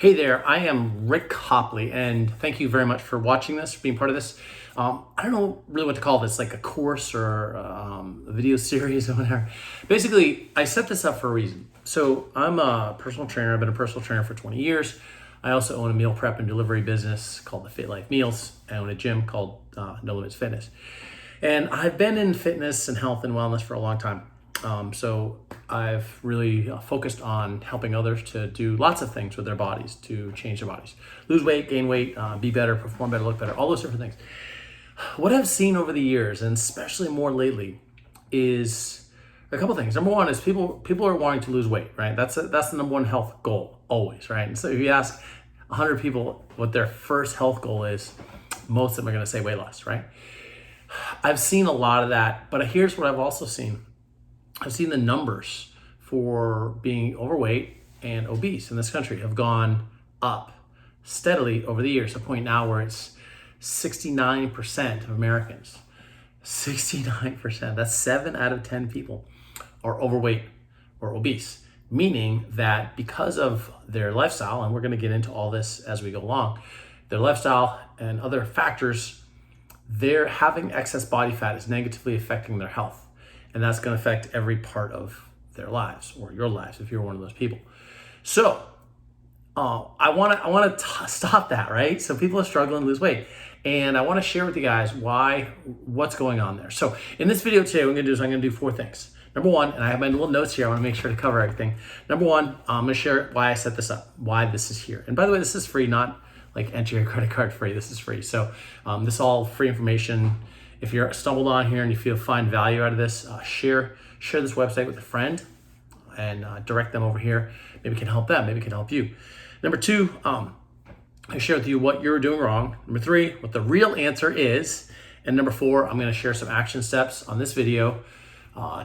Hey there, I am Rick Copley, and thank you very much for watching this, for being part of this. I don't know really what to call this, like a course or a video series or whatever. Basically, I set this up for a reason. So I'm a personal trainer. I've been a personal trainer for 20 years. I also own a meal prep and delivery business called the Fit Life Meals. I own a gym called No Limits Fitness. And I've been in fitness and health and wellness for a long time. So I've really focused on helping others to do lots of things with their bodies, to change their bodies, lose weight, gain weight, be better, perform better, look better, all those different things. What I've seen over the years, and especially more lately, is a couple things. Number one is people are wanting to lose weight, right? That's the number one health goal always, right? And so if you ask 100 people what their first health goal is, most of them are going to say weight loss, right? I've seen a lot of that, but here's what I've also seen. I've seen the numbers for being overweight and obese in this country have gone up steadily over the years, to a point now where it's 69% of Americans. 69%, that's 7 out of 10 people are overweight or obese, meaning that because of their lifestyle, and we're going to get into all this as we go along, their lifestyle and other factors, they're having excess body fat is negatively affecting their health. And that's going to affect every part of their lives, or your lives if you're one of those people. So I want to stop that, right? So people are struggling to lose weight, and I want to share with you guys what's going on there. So in this video today, what I'm going to do 4 things. Number one, and I have my little notes here. I want to make sure to cover everything. Number one, I'm going to share why I set this up, why this is here. And by the way, this is free, not like enter your credit card free. This is free. So this is all free information. If you're stumbled on here and you find value out of this, share this website with a friend and direct them over here. Maybe it can help them. Maybe it can help you. Number 2, I share with you what you're doing wrong. Number 3, what the real answer is. And number 4, I'm going to share some action steps on this video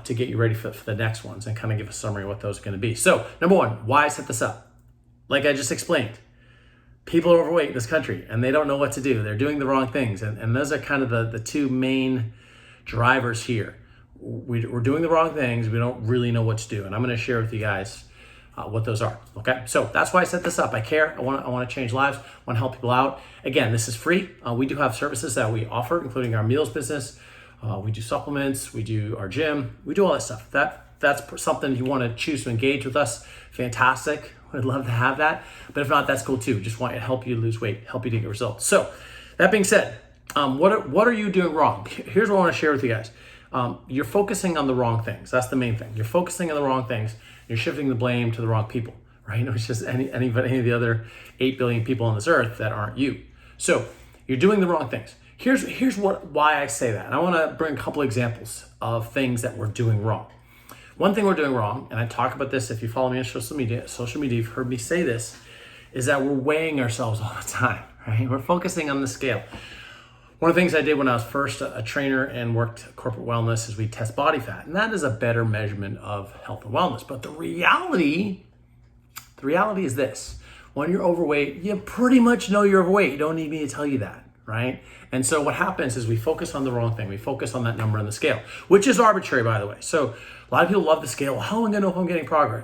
to get you ready for the next ones and kind of give a summary of what those are going to be. So number 1, why I set this up. Like I just explained, people are overweight in this country and they don't know what to do. They're doing the wrong things. And those are kind of the 2 main drivers here. We're doing the wrong things. We don't really know what to do. And I'm going to share with you guys what those are. Okay. So that's why I set this up. I care. I want to change lives. I want to help people out. Again, this is free. We do have services that we offer, including our meals business. We do supplements. We do our gym. We do all that stuff. That's something you want to choose to engage with us. Fantastic. I'd love to have that. But if not, that's cool too. Just want to help you lose weight, help you to get results. So that being said, what are you doing wrong? Here's what I want to share with you guys. You're focusing on the wrong things. That's the main thing. You're focusing on the wrong things. You're shifting the blame to the wrong people, right? It's just any of the other 8 billion people on this earth that aren't you. So you're doing the wrong things. Here's why I say that. And I want to bring a couple examples of things that we're doing wrong. One thing we're doing wrong, and I talk about this if you follow me on social media, you've heard me say this, is that we're weighing ourselves all the time, right? We're focusing on the scale. One of the things I did when I was first a trainer and worked corporate wellness is we test body fat, and that is a better measurement of health and wellness. But the reality is this: when you're overweight, you pretty much know you're overweight. You don't need me to tell you that, right? And so what happens is we focus on the wrong thing. We focus on that number on the scale, which is arbitrary, by the way. So a lot of people love the scale. Well, how am I going to know if I'm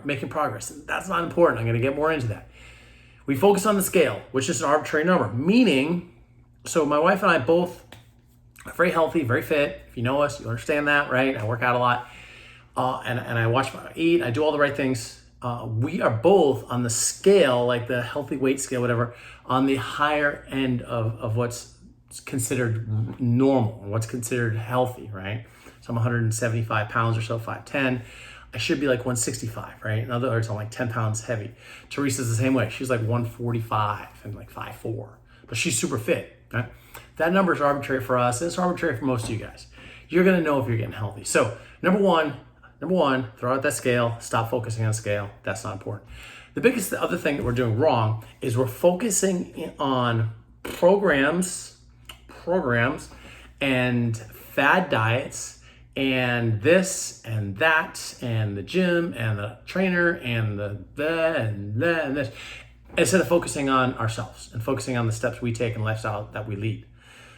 making progress? And that's not important. I'm going to get more into that. We focus on the scale, which is an arbitrary number, meaning, so my wife and I both are very healthy, very fit. If you know us, you understand that, right? I work out a lot, and I watch what I eat. I do all the right things. We are both on the scale, like the healthy weight scale, whatever, on the higher end of what's considered normal, what's considered healthy, right? So I'm 175 pounds or so, 5'10". I should be like 165, right? In other words, I'm like 10 pounds heavy. Teresa's the same way. She's like 145 and like 5'4", but she's super fit, right? That number is arbitrary for us. And it's arbitrary for most of you guys. You're going to know if you're getting healthy. So number one, throw out that scale. Stop focusing on scale. That's not important. The other thing that we're doing wrong is we're focusing on programs and fad diets and this and that and the gym and the trainer and and this, instead of focusing on ourselves and focusing on the steps we take and lifestyle that we lead.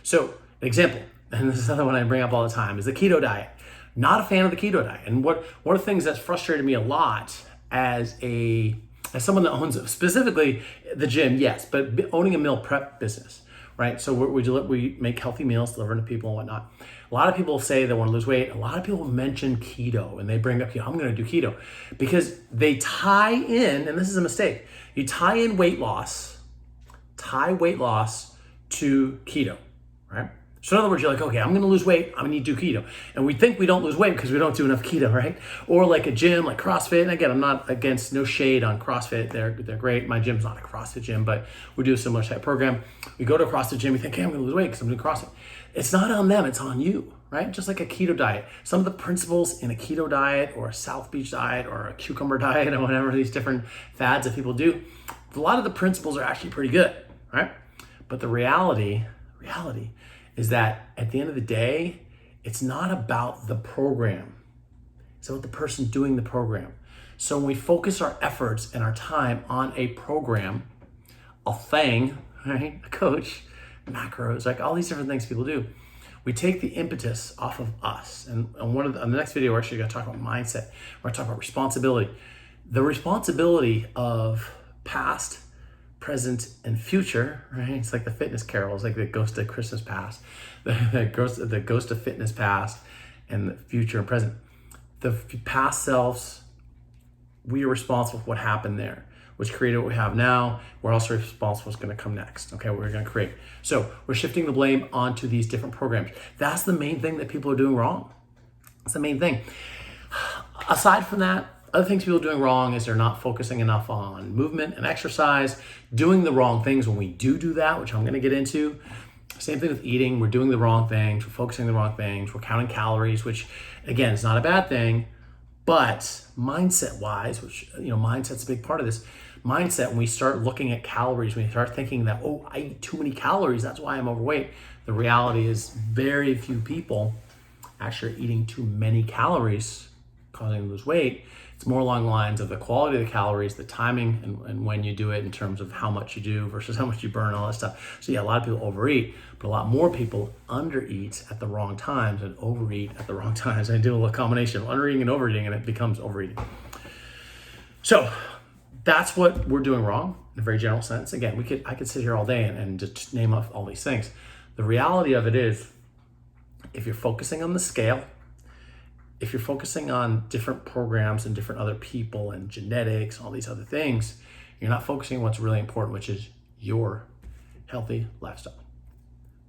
So an example, and this is another one I bring up all the time, is the keto diet. Not a fan of the keto diet. And one of the things that's frustrated me a lot as a as someone that owns specifically the gym, yes, but owning a meal prep business, right? So we make healthy meals, delivering to people and whatnot. A lot of people say they want to lose weight. A lot of people mention keto and they bring up, I'm going to do keto because they tie in, and this is a mistake, you tie in weight loss to keto, right? So in other words, you're like, okay, I'm going to lose weight. I'm going to need to do keto. And we think we don't lose weight because we don't do enough keto, right? Or like a gym, like CrossFit. And again, I'm not against, no shade on CrossFit. They're great. My gym's not a CrossFit gym, but we do a similar type program. We go to a CrossFit gym. We think, hey, I'm going to lose weight because I'm doing CrossFit. It's not on them. It's on you, right? Just like a keto diet. Some of the principles in a keto diet or a South Beach diet or a cucumber diet or whatever, these different fads that people do, a lot of the principles are actually pretty good, right? But the reality is that at the end of the day, it's not about the program. It's about the person doing the program. So when we focus our efforts and our time on a program, a thing, right? A coach, macros, like all these different things people do, we take the impetus off of us. And on the next video, we're actually gonna talk about mindset. We're gonna talk about responsibility. The responsibility of past, present, and future, right? It's like the fitness carols, like the ghost of Christmas past, the ghost of fitness past, and the future and present. The past selves, we are responsible for what happened there, which created what we have now. We're also responsible for what's going to come next, okay, what we're going to create. So we're shifting the blame onto these different programs. That's the main thing that people are doing wrong. That's the main thing. Aside from that, other things people are doing wrong is they're not focusing enough on movement and exercise, doing the wrong things when we do that, which I'm going to get into. Same thing with eating. We're doing the wrong things. We're focusing on the wrong things. We're counting calories, which again, is not a bad thing, but mindset wise, which, mindset's a big part of this. Mindset, when we start looking at calories, when we start thinking that, I eat too many calories, that's why I'm overweight. The reality is very few people actually are eating too many calories, causing them to lose weight. It's more along the lines of the quality of the calories, the timing, and when you do it in terms of how much you do versus how much you burn, all that stuff. So yeah, a lot of people overeat, but a lot more people undereat at the wrong times and overeat at the wrong times. I do a little combination of undereating and overeating, and it becomes overeating. So that's what we're doing wrong in a very general sense. Again, I could sit here all day and just name off all these things. The reality of it is, if you're focusing on the scale, if you're focusing on different programs and different other people and genetics, all these other things, you're not focusing on what's really important, which is your healthy lifestyle.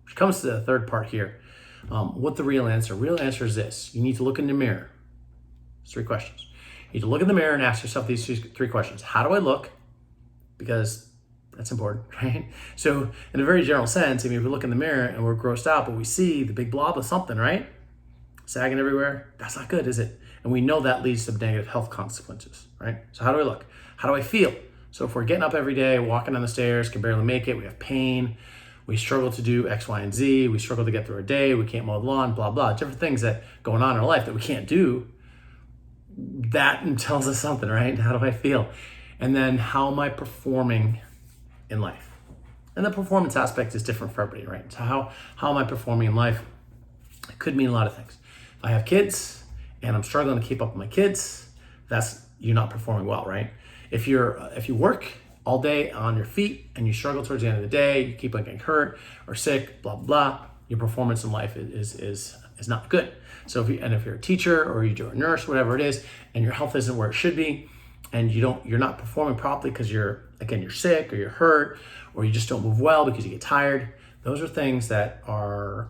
Which comes to the third part here. What the real answer? Real answer is this. You need to look in the mirror. It's 3 questions. You need to look in the mirror and ask yourself these 3 questions. How do I look? Because that's important, right? So in a very general sense, if we look in the mirror and we're grossed out, but we see the big blob of something, right? Sagging everywhere, that's not good, is it? And we know that leads to negative health consequences, right? So how do I look? How do I feel? So if we're getting up every day, walking down the stairs, can barely make it, we have pain, we struggle to do X, Y, and Z, we struggle to get through our day, we can't mow the lawn, blah, blah, different things that going on in our life that we can't do, that tells us something, right? How do I feel? And then how am I performing in life? And the performance aspect is different for everybody, right? So how am I performing in life? It could mean a lot of things. If I have kids and I'm struggling to keep up with my kids, you're not performing well, right? If you work all day on your feet and you struggle towards the end of the day, you keep on getting hurt or sick, blah, blah, your performance in life is not good. So if you're a teacher or you're a nurse, whatever it is, and your health isn't where it should be, and you're not performing properly because you're sick or you're hurt or you just don't move well because you get tired, those are things that are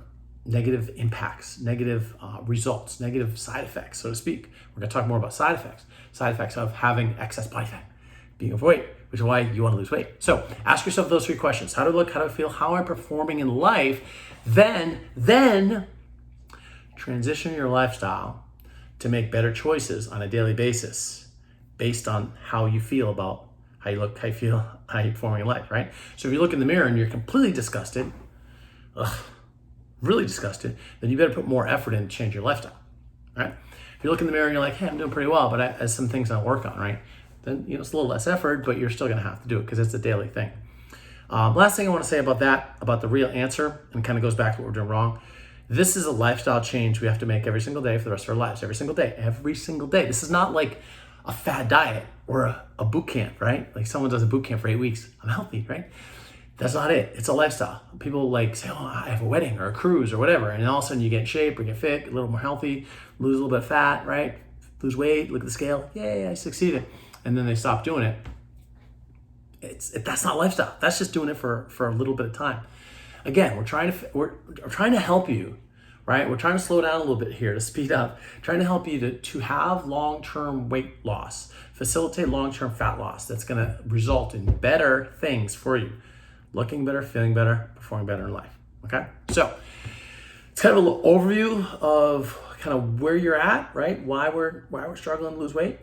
negative impacts, negative results, negative side effects, so to speak. We're gonna talk more about side effects of having excess body fat, being overweight, which is why you wanna lose weight. So ask yourself those 3 questions. How do I look? How do I feel? How am I performing in life? Then transition your lifestyle to make better choices on a daily basis based on how you feel about how you look, how you feel, how you're performing in life, right? So if you look in the mirror and you're completely disgusted, really disgusted, then you better put more effort in to change your lifestyle, right? If you look in the mirror and you're like, hey, I'm doing pretty well, but I have some things I work on, right? Then it's a little less effort, but you're still gonna have to do it because it's a daily thing. Last thing I wanna say about that, about the real answer, and kind of goes back to what we're doing wrong. This is a lifestyle change we have to make every single day for the rest of our lives, every single day. This is not like a fad diet. or a boot camp, right? Like someone does a boot camp for 8 weeks. I'm healthy, right? That's not it. It's a lifestyle. People like say, oh, I have a wedding or a cruise or whatever. And all of a sudden you get in shape or get fit, a little more healthy, lose a little bit of fat, right? Lose weight, look at the scale. Yay, I succeeded. And then they stop doing it. That's not lifestyle. That's just doing it for a little bit of time. Again, we're trying to help you, right? We're trying to slow down a little bit here to speed up, trying to help you to have long-term weight loss, facilitate long-term fat loss. That's going to result in better things for you. Looking better, feeling better, performing better in life. Okay? So it's kind of a little overview of kind of where you're at, right? Why we're struggling to lose weight.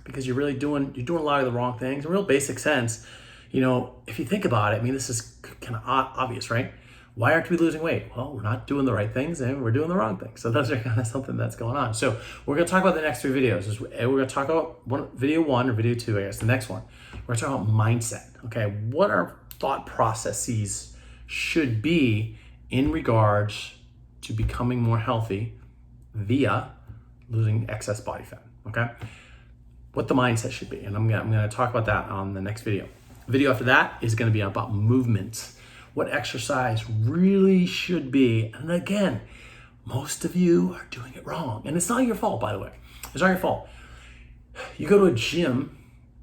Because you're doing a lot of the wrong things. In real basic sense, if you think about it, I mean, this is kind of obvious, right? Why aren't we losing weight? Well, we're not doing the right things and we're doing the wrong things. So those are kind of something that's going on. So we're going to talk about the next 3 videos. We're going to talk about video 1 or video 2, I guess, the next one. We're going to talk about mindset, okay? What our thought processes should be in regards to becoming more healthy via losing excess body fat, okay? What the mindset should be. And I'm going to talk about that on the next video. The video after that is going to be about movement. What exercise really should be. And again, most of you are doing it wrong. And it's not your fault, by the way. It's not your fault. You go to a gym,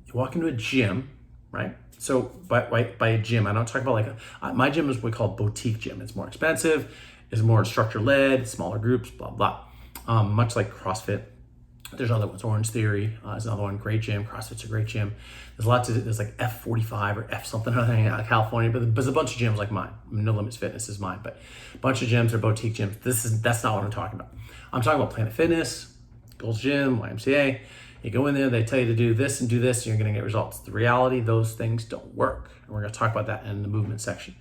you walk into a gym, right? So by a gym, I don't talk about my gym is what we call boutique gym. It's more expensive, it's more instructor-led, smaller groups, blah, blah. Much like CrossFit. There's other ones. Orange Theory is another one. Great gym. CrossFit's a great gym. There's like F45 or F something out of California, but there's a bunch of gyms like mine. No Limits Fitness is mine, but a bunch of gyms are boutique gyms. That's not what I'm talking about. I'm talking about Planet Fitness, Gold's Gym, YMCA. You go in there, they tell you to do this and you're going to get results. The reality, those things don't work. And we're going to talk about that in the movement section.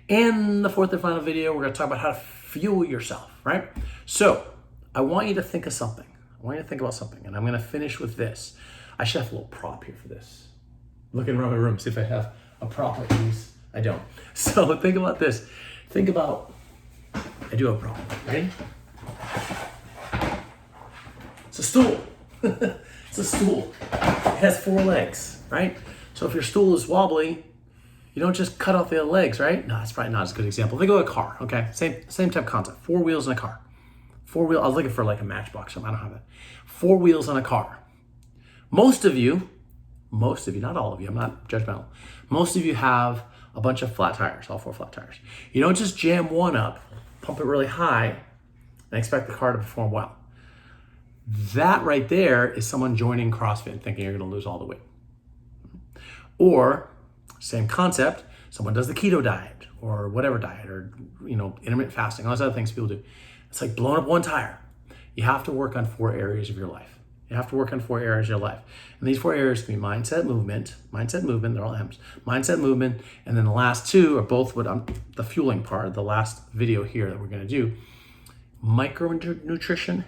In the 4th and final video, we're going to talk about how to fuel yourself, right? So I want you to think of something. I want you to think about something, and I'm going to finish with this. I should have a little prop here for this. Looking around my room, see if I have a prop like these. I don't. So think about this. Think about, I do have a prop. Ready? It's a stool. It's a stool. It has 4 legs, right? So if your stool is wobbly, you don't just cut off the other legs, right? No, that's probably not as good an example. Think of a car, okay? Same type of concept. 4 wheels in a car. 4 wheel. I was looking for like a Matchbox or something. I don't have that. 4 wheels on a car. Most of you, not all of you, I'm not judgmental. Most of you have a bunch of flat tires, all 4 flat tires. You don't just jam one up, pump it really high, and expect the car to perform well. That right there is someone joining CrossFit and thinking you're going to lose all the weight. Or, same concept, someone does the keto diet or whatever diet or intermittent fasting, all those other things people do. It's like blowing up one tire. You have to work on 4 areas of your life. And these 4 areas can be mindset, movement, they're all M's. Mindset, movement, and then the last 2 are both the fueling part of the last video here that we're going to do. Micronutrition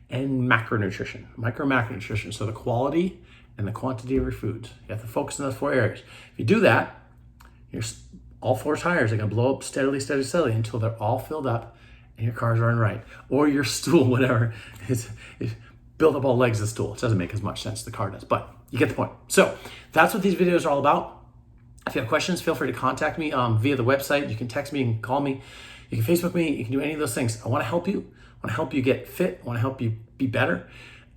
and macronutrition. Macronutrition, so the quality and the quantity of your foods. You have to focus on those 4 areas. If you do that, all 4 tires are going to blow up steadily until they're all filled up and your car's running right. Or your stool, whatever, is build up all legs of the stool. It doesn't make as much sense as the car does, but you get the point. So that's what these videos are all about. If you have questions, feel free to contact me via the website. You can text me, you can call me, you can Facebook me, you can do any of those things. I want to help you. I want to help you get fit. I want to help you be better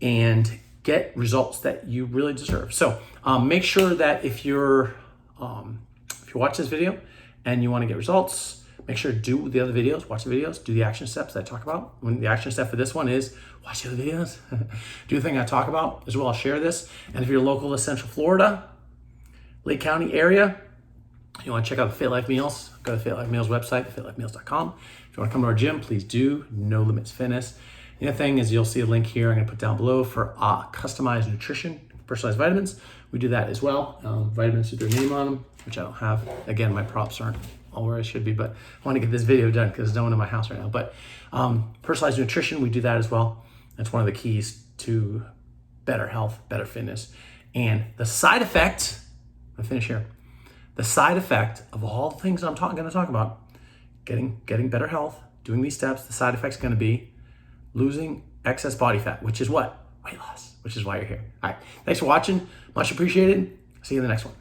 and get results that you really deserve. So make sure that if you watch this video and you want to get results, make sure to do the other videos, watch the videos, do the action steps that I talk about. When the action step for this one is watch the other videos, do the thing I talk about as well. I'll share this. And if you're local to Central Florida, Lake County area, you want to check out the Fit Life Meals, go to the Fit Life Meals website, fitlifemeals.com. If you want to come to our gym, please do. No Limits Fitness. The other thing is you'll see a link here I'm going to put down below for customized nutrition, personalized vitamins. We do that as well. Vitamins with their name on them, which I don't have. Again, my props aren't all where I should be, but I want to get this video done because there's no one in my house right now. But personalized nutrition, we do that as well. That's one of the keys to better health, better fitness. And the side effect, I'll finish here. The side effect of all the things I'm going to talk about, getting better health, doing these steps, the side effect's going to be losing excess body fat, which is what? Weight loss. which is why you're here. All right. Thanks for watching. Much appreciated. See you in the next one.